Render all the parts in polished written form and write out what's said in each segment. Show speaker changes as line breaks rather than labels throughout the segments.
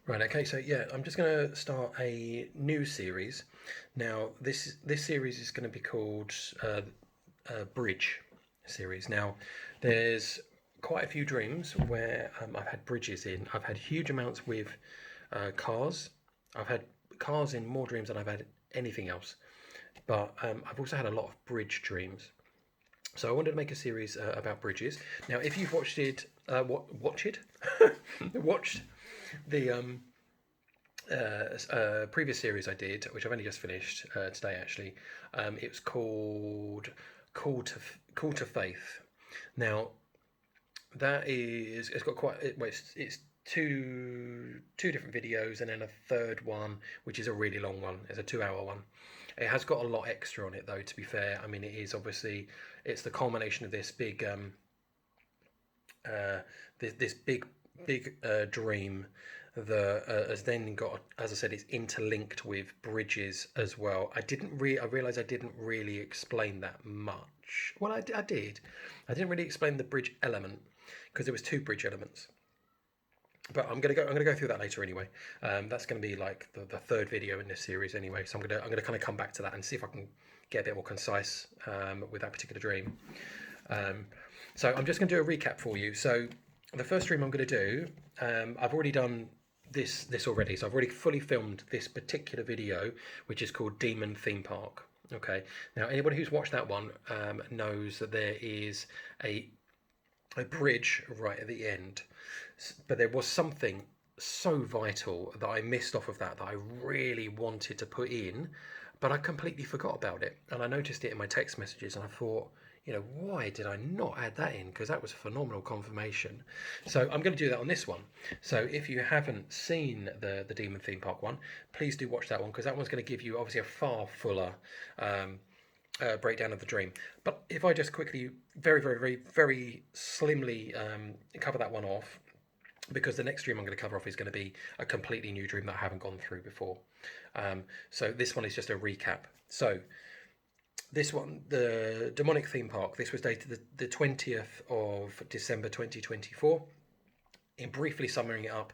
Right. Okay. So yeah, I'm just going to start a new series. Now, this series is going to be called Bridge series. Now, there's quite a few dreams where I've had bridges in. I've had huge amounts with cars. I've had cars in more dreams than I've had anything else. But I've also had a lot of bridge dreams. So I wanted to make a series about bridges. Now, if you've watched it, watched the previous series I did, which I've only just finished today actually. It was called Call to Faith. Now that is it's got quite well, it's two different videos and then a third one which is a really long one. It's a 2 hour one. It has got a lot extra on it though. To be fair, I mean it is obviously it's the culmination of this big this big dream that has then got, as I said, it's interlinked with bridges as well. I realised I didn't really explain that much. Well, I did. I didn't really explain the bridge element because there was two bridge elements. But I'm gonna go through that later anyway. That's gonna be like the third video in this series anyway. So I'm gonna kind of come back to that and see if I can get a bit more concise with that particular dream. Um, so I'm just going to do a recap for you. So the first stream I'm going to do, I've already done this already. So I've already fully filmed this particular video, which is called Demon Theme Park. Okay. Now anybody who's watched that one knows that there is a bridge right at the end, but there was something so vital that I missed off of that I really wanted to put in, but I completely forgot about it. And I noticed it in my text messages, and I thought, why did I not add that in? Because that was phenomenal confirmation. So I'm going to do that on this one. So if you haven't seen the Demon Theme Park one, please do watch that one because that one's going to give you obviously a far fuller breakdown of the dream. But if I just quickly, very, very, very, very slimly cover that one off, because the next dream I'm going to cover off is going to be a completely new dream that I haven't gone through before. So this one is just a recap. So this one, the Demonic Theme Park, this was dated the 20th of December 2024. In briefly summing it up,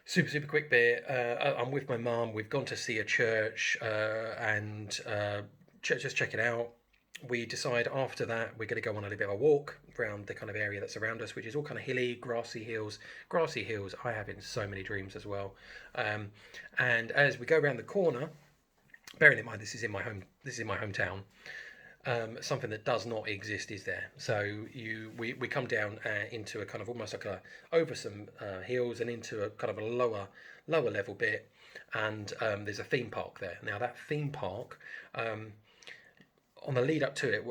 super quick bit. I'm with my mum. We've gone to see a church and just check it out. We decide after that we're going to go on a little bit of a walk around the kind of area that's around us, which is all kind of hilly, grassy hills. Grassy hills I have in so many dreams as well. And as we go around the corner, bearing in mind this is in my hometown, something that does not exist is there. So we come down into a kind of almost like over some hills and into a kind of a lower level bit, and there's a theme park there. Now that theme park, on the lead up to it,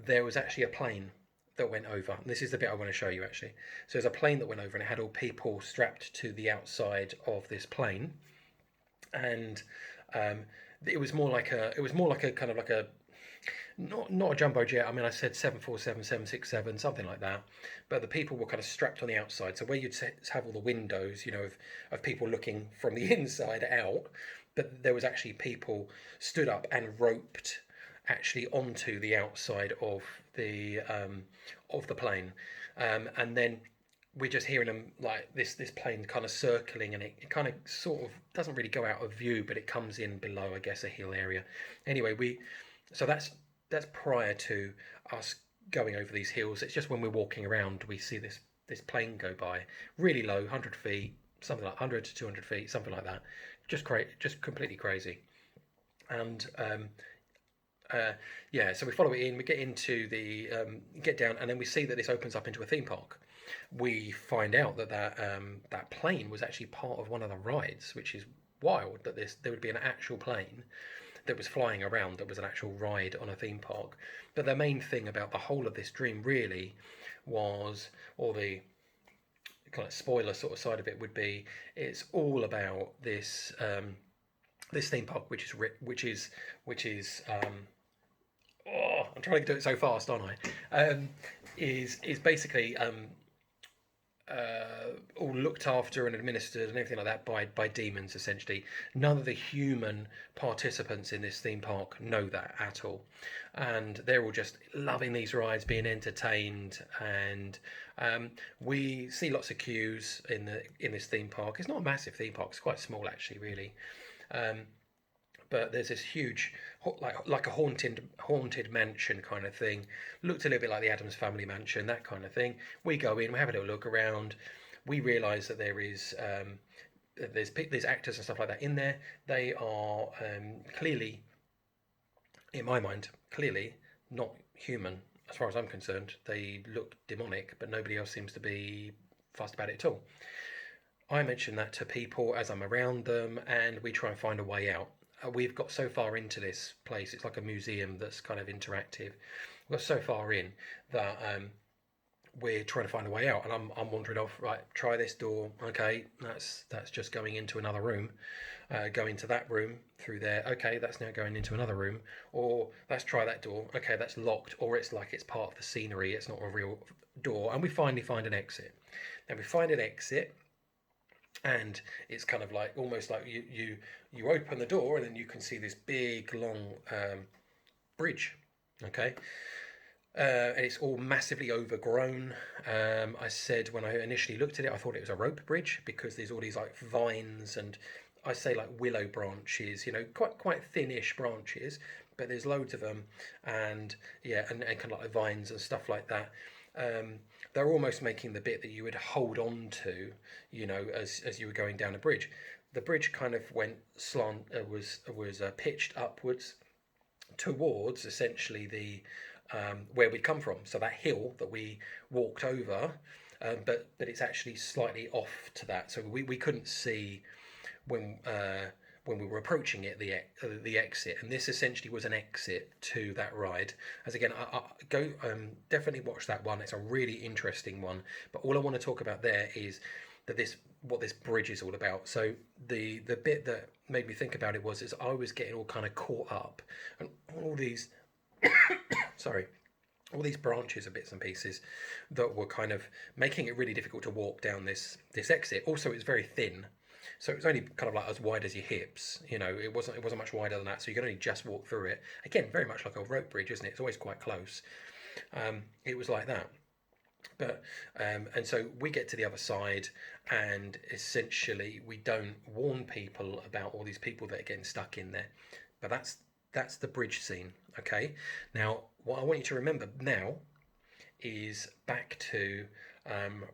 there was actually a plane that went over. And this is the bit I want to show you actually. So there's a plane that went over and it had all people strapped to the outside of this plane, and it was more like a kind of like a not a jumbo jet. I mean, I said 747, 767, something like that. But the people were kind of strapped on the outside. So where you'd have all the windows, of people looking from the inside out, but there was actually people stood up and roped actually onto the outside of the plane, and then we're just hearing them like this plane kind of circling, and it kind of sort of doesn't really go out of view, but it comes in below, I guess, a hill area. Anyway, so that's prior to us going over these hills. It's just when we're walking around we see this plane go by really low, 100 feet, something like 100 to 200 feet, something like that. Just completely crazy. And yeah, so we follow it in, we get into the get down, and then we see that this opens up into a theme park. We find out that plane was actually part of one of the rides, which is wild, that there would be an actual plane that was flying around that was an actual ride on a theme park. But the main thing about the whole of this dream really was, or the kind of spoiler sort of side of it would be, it's all about this this theme park, which is oh, I'm trying to do it so fast, aren't I? Is basically all looked after and administered and everything like that by demons essentially. None of the human participants in this theme park know that at all, and they're all just loving these rides, being entertained, and we see lots of queues in this theme park. It's not a massive theme park; it's quite small actually, really. Um, but there's this huge, like a haunted mansion kind of thing. Looked a little bit like the Addams Family mansion, that kind of thing. We go in, we have a little look around. We realise that there's actors and stuff like that in there. They are clearly, in my mind, clearly not human as far as I'm concerned. They look demonic, but nobody else seems to be fussed about it at all. I mention that to people as I'm around them, and we try and find a way out. We've got so far into this place, it's like a museum that's kind of interactive. We got so far in that we're trying to find a way out, and I'm wandering off. Right, try this door. Okay, that's just going into another room. Go into that room through there. Okay, that's now going into another room. Or let's try that door. Okay, that's locked, or it's like it's part of the scenery. It's not a real door, and we finally find an exit. Then we find an exit, and it's kind of like almost like you open the door and then you can see this big long bridge. Okay, and it's all massively overgrown. I said when I initially looked at it, I thought it was a rope bridge because there's all these like vines and I say like willow branches, quite thinnish branches, but there's loads of them, and yeah, and kind of like vines and stuff like that. They're almost making the bit that you would hold on to, as you were going down a bridge. The bridge kind of went slant, was pitched upwards towards essentially the where we'd come from. So that hill that we walked over, but it's actually slightly off to that. So we couldn't see when when we were approaching it, the exit, and this essentially was an exit to that ride. As again, I go definitely watch that one. It's a really interesting one. But all I want to talk about there is that what this bridge is all about. So the bit that made me think about it was is I was getting all kind of caught up, and all these sorry, all these branches and bits and pieces that were kind of making it really difficult to walk down this exit. Also, it's very thin, so it was only kind of like as wide as your hips. It wasn't much wider than that, so you could only just walk through it. Again, very much like a rope bridge, isn't it? It's always quite close. It was like that. But and so we get to the other side, and essentially we don't warn people about all these people that are getting stuck in there. But that's the bridge scene. Okay. Now, what I want you to remember now is back to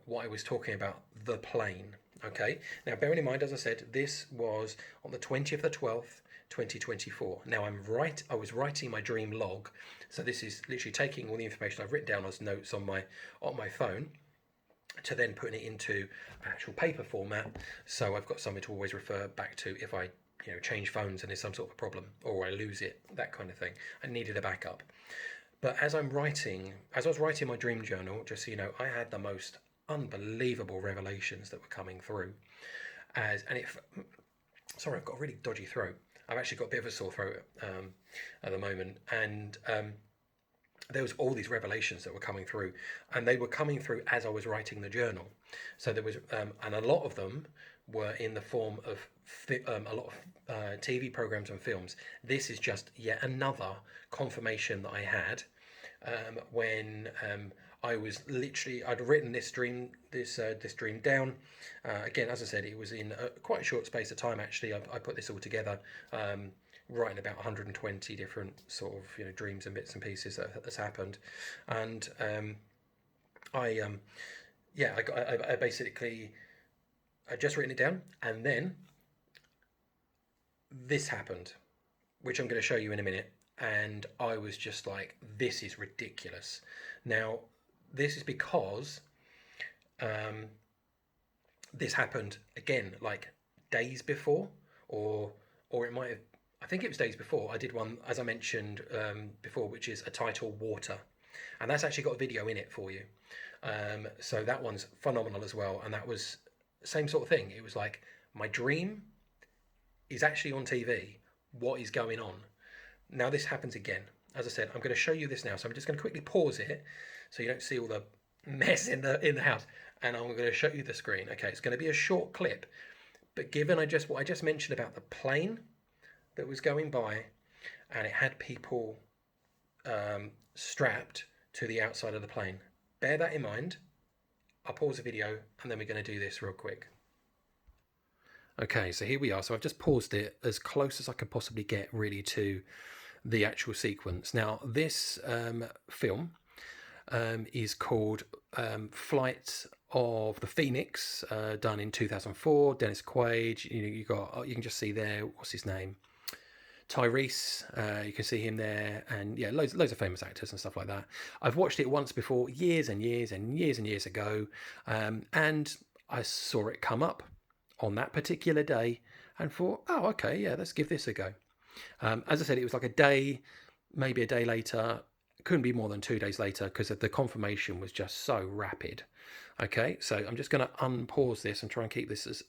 what I was talking about, the plane. Okay. Now, bearing in mind, as I said, this was on the 20th of the 12th, 2024. Now, I was writing my dream log. So this is literally taking all the information I've written down as notes on my phone to then putting it into actual paper format. So I've got something to always refer back to if I change phones and there's some sort of a problem or I lose it, that kind of thing. I needed a backup. But as I was writing my dream journal, just so you know, I had the most unbelievable revelations that were coming through. Sorry, I've got a really dodgy throat. I've actually got a bit of a sore throat at the moment, and there was all these revelations that were coming through, and they were coming through as I was writing the journal. So there was, and a lot of them were in the form of a lot of TV programs and films. This is just yet another confirmation that I had when I'd written this dream down. Again, as I said, it was in quite a short space of time. Actually, I put this all together, writing about 120 different sort of dreams and bits and pieces that has happened, and I basically I just written it down, and then this happened, which I'm going to show you in a minute, and I was just like, this is ridiculous. Now, this is because this happened again like days before, or it might have. I think it was days before. I did one, as I mentioned before, which is a title Water, and that's actually got a video in it for you. So that one's phenomenal as well, and that was same sort of thing. It was like my dream is actually on TV. What is going on? Now this happens again. As I said, I'm going to show you this now. So I'm just going to quickly pause it so you don't see all the mess in the house, and I'm going to show you the screen. Okay, it's going to be a short clip, but given what I just mentioned about the plane that was going by, and it had people strapped to the outside of the plane. Bear that in mind. I'll pause the video and then we're going to do this real quick. Okay, so here we are. So I've just paused it as close as I could possibly get really to the actual sequence. Now, this film is called Flight of the Phoenix, done in 2004. Dennis Quaid. You can just see there. What's his name? Tyrese. You can see him there, and yeah, loads of famous actors and stuff like that. I've watched it once before, years and years and years and years ago, and I saw it come up on that particular day, and thought, oh, okay, yeah, let's give this a go. As I said, it was like a day, maybe a day later. Couldn't be more than 2 days later because the confirmation was just so rapid. Okay, so I'm just going to unpause this and try and keep this as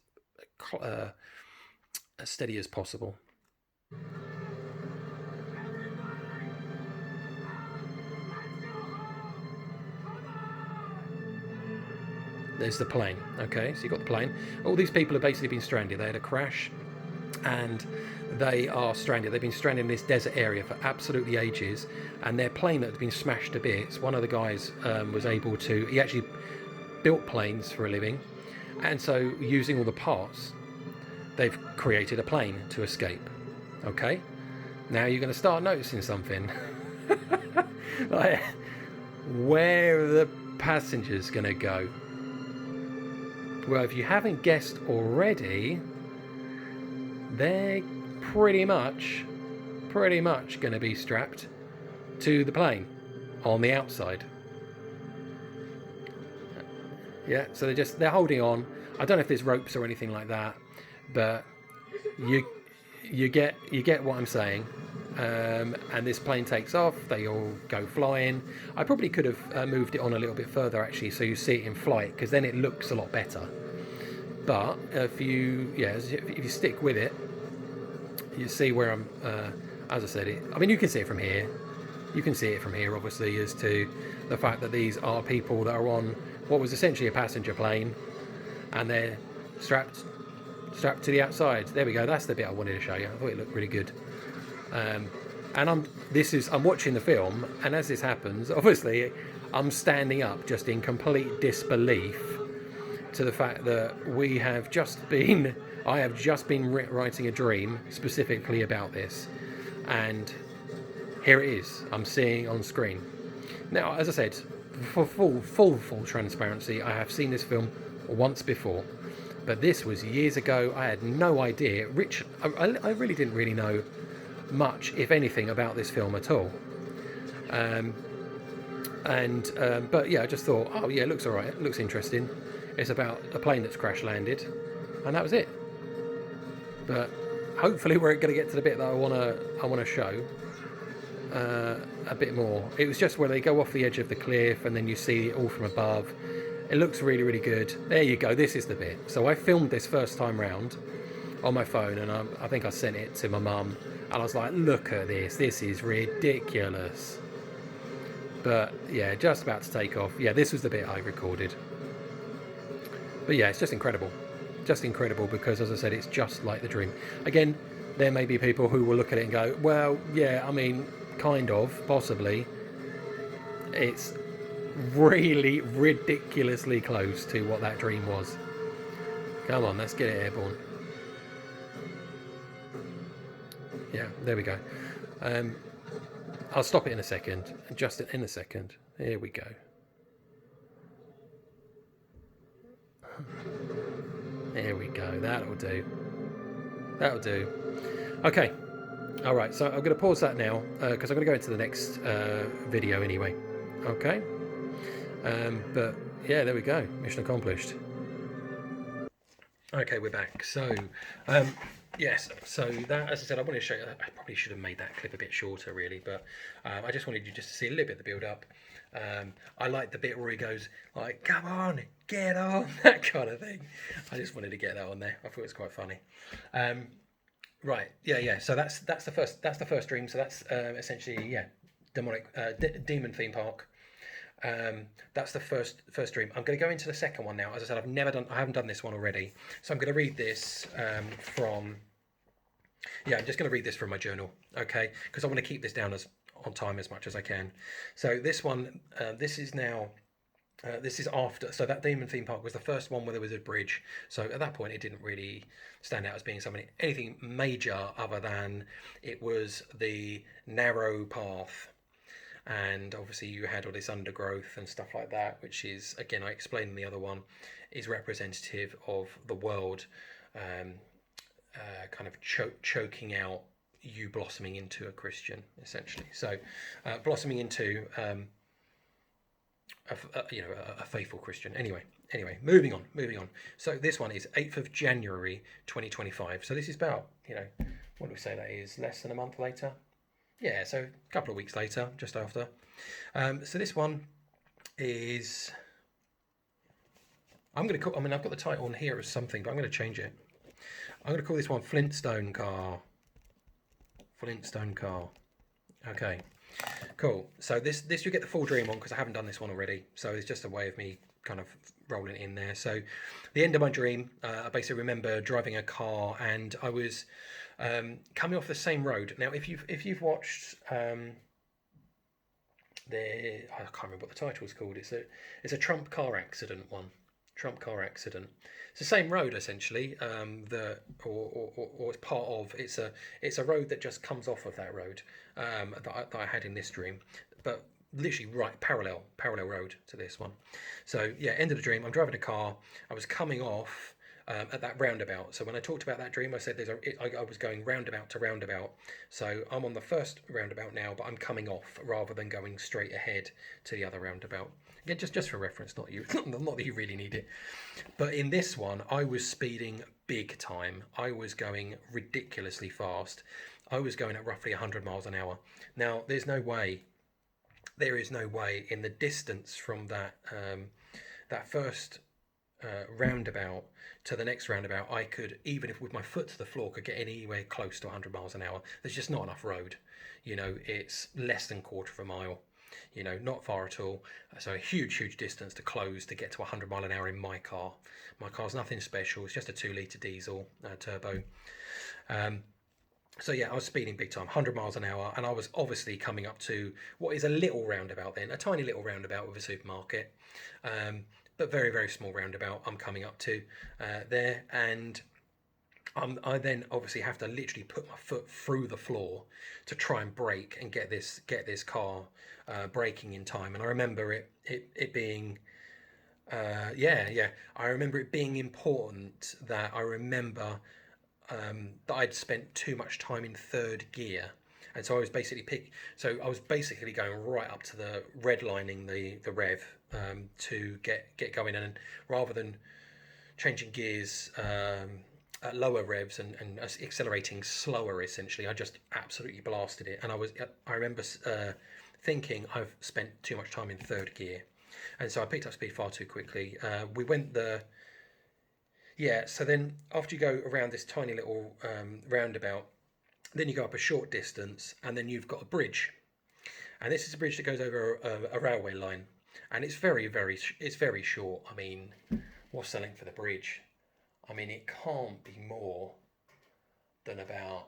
steady as possible. There's the plane. Okay, so you've got the plane. All these people have basically been stranded. They had a crash and they are stranded. They've been stranded in this desert area for absolutely ages, and their plane that had been smashed to bits. One of the guys was able to. He actually built planes for a living, and so using all the parts, they've created a plane to escape. Okay, now you're going to start noticing something. Like, where are the passengers going to go? Well, if you haven't guessed already, they're pretty much going to be strapped to the plane on the outside. Yeah, so they're holding on. I don't know if there's ropes or anything like that, but you get what I'm saying. And this plane takes off. They all go flying. I probably could have moved it on a little bit further actually, so you see it in flight, because then it looks a lot better. But if you stick with it, you see where I'm. As I said, I mean, you can see it from here. You can see it from here, obviously, as to the fact that these are people that are on what was essentially a passenger plane, and they're strapped to the outside. There we go. That's the bit I wanted to show you. I thought it looked really good. And I'm watching the film, and as this happens, obviously, I'm standing up just in complete disbelief to the fact that I have just been writing a dream specifically about this, and here it is. I'm seeing on screen. Now, as I said, for full transparency, I have seen this film once before, but this was years ago. I had no idea. I really didn't really know much, if anything, about this film at all. But yeah, I just thought, oh yeah, it looks alright. It looks interesting. It's about a plane that's crash landed, and that was it. But hopefully we're going to get to the bit that I want to show a bit more. It was just where they go off the edge of the cliff and then you see it all from above. It looks really, really good. There you go. This is the bit. So I filmed this first time round on my phone, and I think I sent it to my mum, and I was like, look at this. This is ridiculous. But yeah, just about to take off. Yeah, this was the bit I recorded. But yeah, it's just incredible. Just incredible, because as I said, it's just like the dream. Again, there may be people who will look at it and go, well, yeah, I mean, kind of, possibly. It's really ridiculously close to what that dream was. Come on, let's get it airborne. Yeah, there we go. I'll stop it in a second. Just in a second. Here we go. There we go. That'll do. That'll do. Okay. All right. So I'm going to pause that now because I'm going to go into the next video anyway. Okay. But yeah, there we go. Mission accomplished. Okay, we're back. So, yes. So that, as I said, I wanted to show you. I probably should have made that clip a bit shorter, really, but I just wanted you just to see a little bit of the build-up. I like the bit where he goes like, "Come on, get on," that kind of thing. I just wanted to get that on there. I thought it was quite funny. Right, yeah. So that's the first dream. So that's essentially demonic demon theme park. That's the first dream. I'm going to go into the second one now. As I said, I haven't done this one already, so I'm going to read this from. Yeah, I'm just going to read this from my journal, okay? Because I want to keep this down as on time as much as I can. So this one, this is now. This is after, so that Demon Theme Park was the first one where there was a bridge. So at that point, it didn't really stand out as being something anything major, other than it was the narrow path, and obviously you had all this undergrowth and stuff like that, which is, again, I explained in the other one, is representative of the world, um, kind of choking out you blossoming into a Christian, essentially. So blossoming into a faithful Christian. Anyway, moving on. So this one is 8th of January 2025. So this is about, what do we say that is? Less than a month later. Yeah, so a couple of weeks later, just after. So this one is. I'm going to call. I mean, I've got the title on here as something, but I'm going to change it. I'm going to call this one Flintstone car. Flintstone car. Okay. Cool. So this you get the full dream on, because I haven't done this one already. So it's just a way of me kind of rolling it in there. So the end of my dream, I basically remember driving a car, and I was coming off the same road. Now, if you've watched I can't remember what the title is called. It's a Trump car accident one. Trump car accident. It's the same road essentially. Or it's part of. It's a road that just comes off of that road that I had in this dream, but literally right parallel road to this one. So yeah, end of the dream. I'm driving a car. I was coming off. At that roundabout. So when I talked about that dream, I said I was going roundabout to roundabout. So I'm on the first roundabout now, but I'm coming off rather than going straight ahead to the other roundabout. Again, just for reference, not you, not that you really need it. But in this one, I was speeding big time. I was going ridiculously fast. I was going at roughly 100 miles an hour. Now, there is no way in the distance from that first roundabout to the next roundabout, I could, even if with my foot to the floor, could get anywhere close to 100 miles an hour. There's just not enough road. It's less than quarter of a mile. Not far at all. So a huge distance to close to get to 100 mile an hour in my car. My car's nothing special. It's just a 2-litre diesel turbo. So yeah, I was speeding big time, 100 miles an hour, and I was obviously coming up to what is a little roundabout then, a tiny little roundabout with a supermarket. But very small roundabout I'm coming up to there, and I then obviously have to literally put my foot through the floor to try and brake and get this car braking in time. And I remember it being I remember it being important that I remember that I'd spent too much time in third gear. And so I was basically going right up to the redlining the rev to get going, and rather than changing gears at lower revs and accelerating slower, essentially, I just absolutely blasted it. And I remember thinking I've spent too much time in third gear, and so I picked up speed far too quickly. So then after you go around this tiny little roundabout, then you go up a short distance, and then you've got a bridge, and this is a bridge that goes over a railway line, and it's very short. I mean, what's the length of the bridge? I mean, it can't be more than about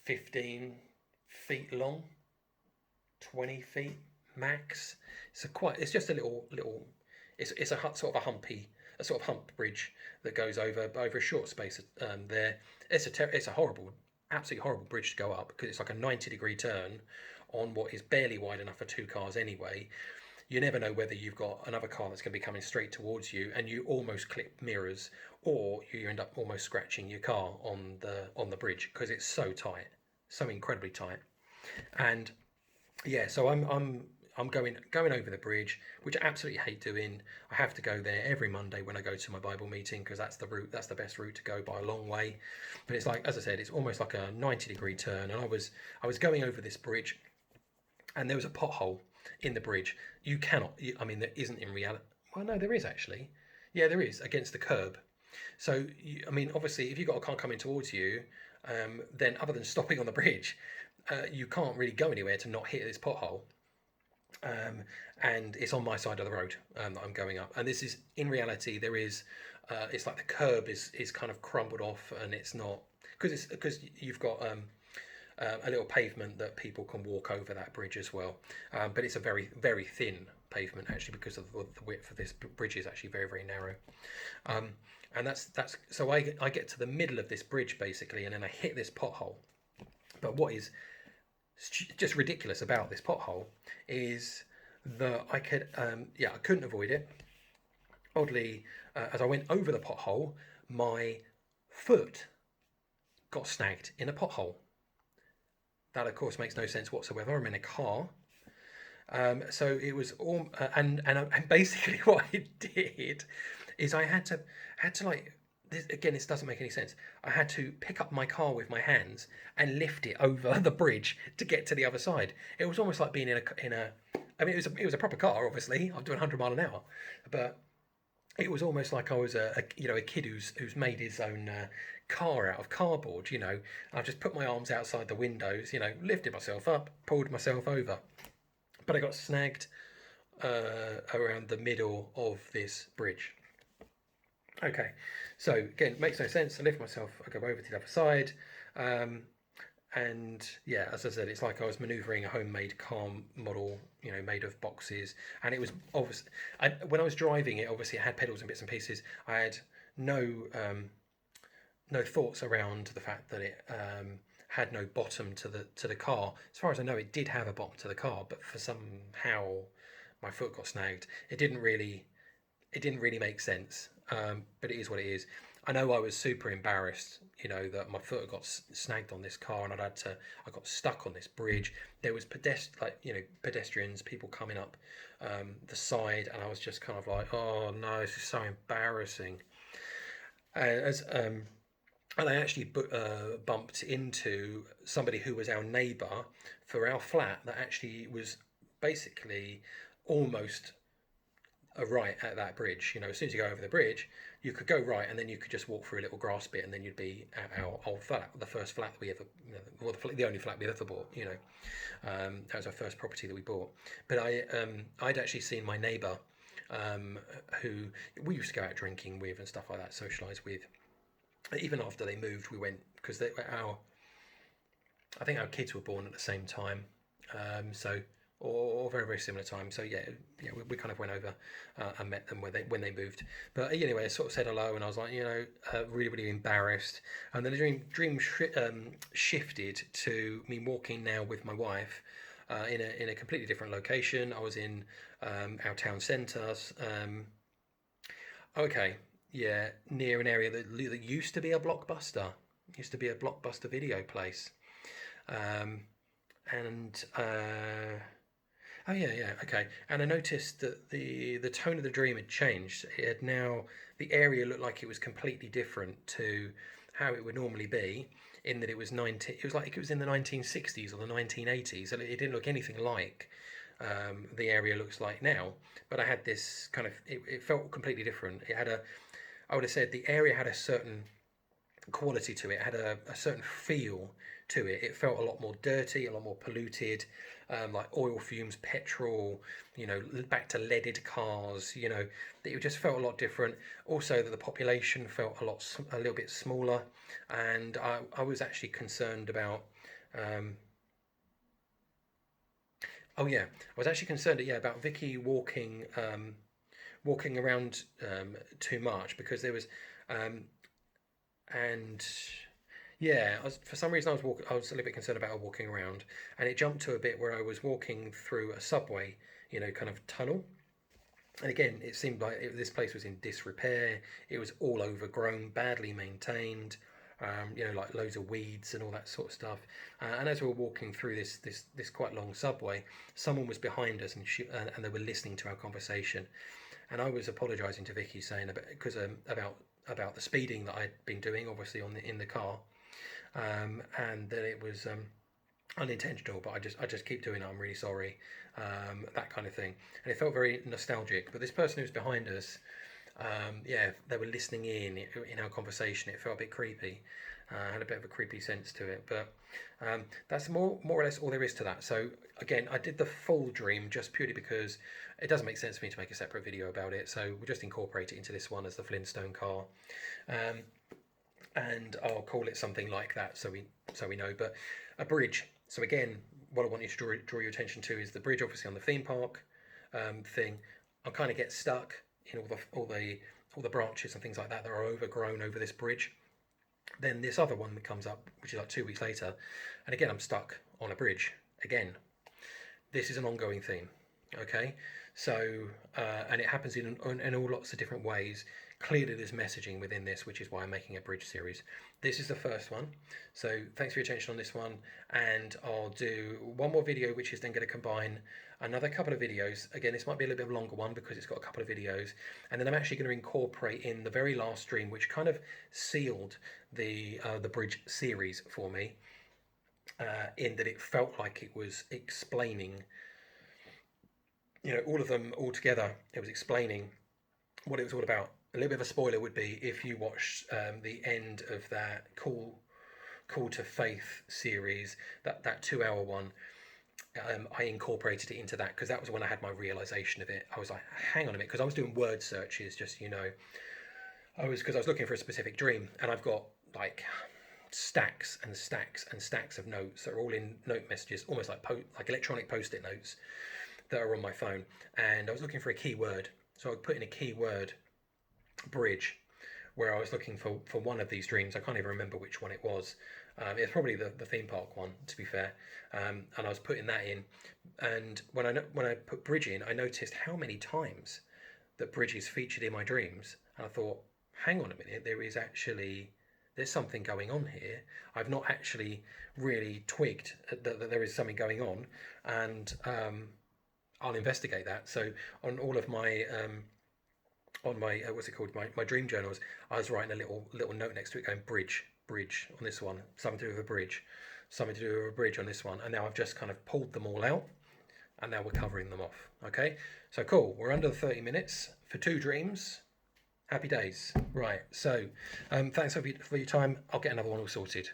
15 feet long, 20 feet max. It's just a little. It's a sort of a sort of hump bridge that goes over a short space there. It's a absolutely horrible bridge to go up, because it's like a 90-degree turn on what is barely wide enough for two cars anyway. You never know whether you've got another car that's going to be coming straight towards you and you almost clip mirrors, or you end up almost scratching your car on the bridge, because it's so tight, so incredibly tight. And yeah, so I'm going over the bridge, which I absolutely hate doing. I have to go there every Monday when I go to my Bible meeting, because that's the best route to go by a long way. But it's like, as I said, it's almost like a 90-degree turn, and I was going over this bridge, and there was a pothole in the bridge. I mean, there isn't in reality. Well, no, there is actually. Yeah, there is, against the curb. So, I mean, obviously, if you've got a car coming towards you, then other than stopping on the bridge, you can't really go anywhere to not hit this pothole. um, and it's on my side of the road that I'm going up. And this is in reality there is, it's like the curb is kind of crumbled off, and it's not because you've got a little pavement that people can walk over that bridge as well. But it's a very thin pavement actually because of the width of this bridge is actually very narrow. Um, and that's so I get to the middle of this bridge basically, and then I hit this pothole. But what is just ridiculous about this pothole is that I couldn't avoid it. Oddly, as I went over the pothole, my foot got snagged in a pothole. That, of course, makes no sense whatsoever. I'm in a car. So it was all, and basically what I did is I had to like this, again. This doesn't make any sense. I had to pick up my car with my hands and lift it over the bridge to get to the other side. It was almost like being in a. I mean, it was a proper car. Obviously, I'm doing 100 mile an hour, but it was almost like I was a kid who's made his own car out of cardboard. I just put my arms outside the windows. Lifted myself up, pulled myself over, but I got snagged around the middle of this bridge. Okay, so again, makes no sense. I lift myself, I go over to the other side, um, and yeah, as I said, it's like I was manoeuvring a homemade car model, made of boxes, and it was obvious. When I was driving it, obviously it had pedals and bits and pieces. I had no no thoughts around the fact that it had no bottom to the car. As far as I know, it did have a bottom to the car, but for somehow my foot got snagged. It didn't really make sense, but it is what it is. I know I was super embarrassed, that my foot got snagged on this car, and I got stuck on this bridge. There was pedestrians, people coming up the side, and I was just kind of like, oh no, this is so embarrassing. As And I actually bumped into somebody who was our neighbour for our flat that actually was basically almost a right at that bridge. As soon as you go over the bridge, you could go right, and then you could just walk through a little grass bit, and then you'd be at our old flat, the first flat that we ever, or the only flat we ever bought. That was our first property that we bought. But I'd actually seen my neighbour, who we used to go out drinking with and stuff like that, socialise with. Even after they moved, we went because I think our kids were born at the same time, so or very similar time. So yeah, we kind of went over and met them when they moved. But anyway, I sort of said hello, and I was like, really embarrassed. And then the dream shifted to me walking now with my wife in a completely different location. I was in our town centre. Okay, yeah, near an area that used to be a Blockbuster. Used to be a Blockbuster video place. Um, and oh yeah, okay. And I noticed that the tone of the dream had changed. It had now the area looked like it was completely different to how it would normally be. In that it was 19, it was like it was in the 1960s or the 1980s, and it didn't look anything like the area looks like now. But I had this kind of it felt completely different. I would have said the area had a certain quality to it. It had a certain feel to it. It felt a lot more dirty, a lot more polluted, like oil fumes, petrol, back to leaded cars. It just felt a lot different. Also, that the population felt a little bit smaller, and I was actually concerned about. Oh yeah, I was actually concerned, yeah, about Vicky walking around too much because there was, um, and yeah, for some reason I was a little bit concerned about her walking around, and it jumped to a bit where I was walking through a subway, kind of tunnel. And again, it seemed like this place was in disrepair. It was all overgrown, badly maintained. Like loads of weeds and all that sort of stuff. And as we were walking through this quite long subway, someone was behind us, and they were listening to our conversation. And I was apologising to Vicky, saying about the speeding that I'd been doing, obviously in the car, and that it was unintentional, but I just keep doing it. I'm really sorry, that kind of thing. And it felt very nostalgic. But this person who's behind us, Yeah, they were listening in our conversation. It felt a bit creepy. Had a bit of a creepy sense to it, but that's more or less all there is to that. So again, I did the full dream just purely because it doesn't make sense for me to make a separate video about it. So we'll just incorporate it into this one as the Flintstone car, um, and I'll call it something like that so we know. But a bridge. So again, what I want you to draw your attention to is the bridge, obviously on the theme park thing. I kind of get stuck in all the branches and things like that are overgrown over this bridge. Then this other one that comes up, which is like 2 weeks later, and again I'm stuck on a bridge again. This is an ongoing theme. Okay, so and it happens in all lots of different ways. Clearly there's messaging within this, which is why I'm making a bridge series. This is the first one, so thanks for your attention on this one, and I'll do one more video which is then going to combine another couple of videos. Again, this might be a little bit of a longer one because it's got a couple of videos, and then I'm actually going to incorporate in the very last stream, which kind of sealed the bridge series for me, in that it felt like it was explaining, all of them all together. It was explaining what it was all about. A little bit of a spoiler would be if you watched the end of that Call to Faith series, that 2 hour one. I incorporated it into that because that was when I had my realization of it. I was like, hang on a minute, because I was doing word searches, just I was looking for a specific dream, and I've got like stacks and stacks and stacks of notes that are all in note messages, almost like electronic post-it notes that are on my phone. And I was looking for a keyword, so I put in a keyword bridge, where I was looking for one of these dreams. I can't even remember which one it was. It's probably the theme park one, to be fair. And I was putting that in, and when I put bridge in, I noticed how many times that bridge is featured in my dreams, and I thought, hang on a minute, there's something going on here. I've not actually really twigged that there is something going on, and I'll investigate that. So on all of my on my what's it called, my dream journals, I was writing a little note next to it going bridge on this one, something to do with a bridge, something to do with a bridge on this one, and now I've just kind of pulled them all out, and now we're covering them off. Okay, so cool, we're under the 30 minutes for 2 dreams. Happy days. Right, so thanks for your time. I'll get another one all sorted.